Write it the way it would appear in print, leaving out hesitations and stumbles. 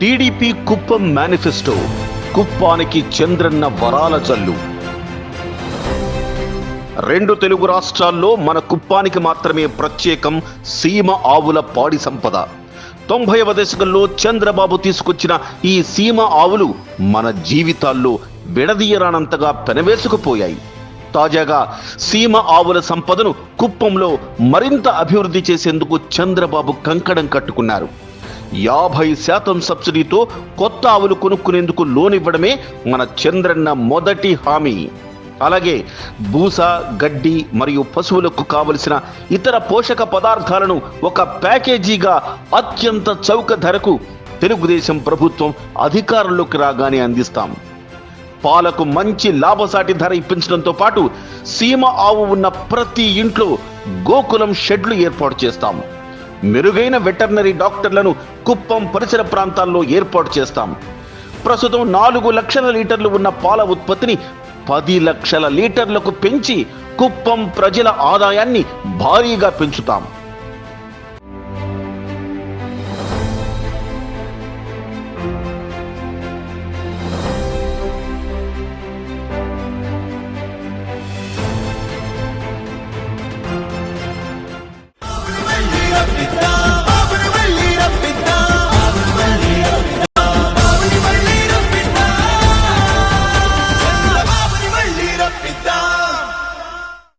TDP Kuppam manifesto, కుప్పానికి Chandranna వరాల జల్లు. 2 తెలుగు రాష్ట్రాల్లో మన కుప్పానికి మాత్రమే ప్రత్యేకం సీమ ఆవుల పాడి సంపద. 90వ దశకంలో చంద్రబాబు తీసుకొచ్చిన ఈ సీమ ఆవులు మన జీవితాల్లో విడదీయరానంతగా పెనవేసుకుపోయాయి. తాజాగా సీమ ఆవుల సంపదను కుప్పంలో మరింత అభివృద్ధి చేసేందుకు చంద్రబాబు కంకణం కట్టుకున్నారు. 50% సబ్సిడీతో కొత్త ఆవులు కొనుక్కునేందుకు లోన్ ఇవ్వడమే మన చంద్రన్న మొదటి హామీ. అలాగే బూస, గడ్డి మరియు పశువులకు కావలసిన ఇతర పోషక పదార్థాలను ఒక ప్యాకేజీగా అత్యంత చౌక ధరకు తెలుగుదేశం ప్రభుత్వం అధికారంలోకి రాగానే అందిస్తాం. పాలకు మంచి లాభసాటి ధర ఇప్పించడంతో పాటు సీమ ఆవు ఉన్న ప్రతి ఇంట్లో గోకులం షెడ్లు ఏర్పాటు చేస్తాం. మెరుగైన వెటర్నరీ డాక్టర్లను కుప్పం పరిసర ప్రాంతాల్లో ఏర్పాటు చేస్తాం. ప్రస్తుతం 4 లక్షల లీటర్లు ఉన్న పాల ఉత్పత్తిని 10 లక్షల లీటర్లకు పెంచి కుప్పం ప్రజల ఆదాయాన్ని భారీగా పెంచుతాం.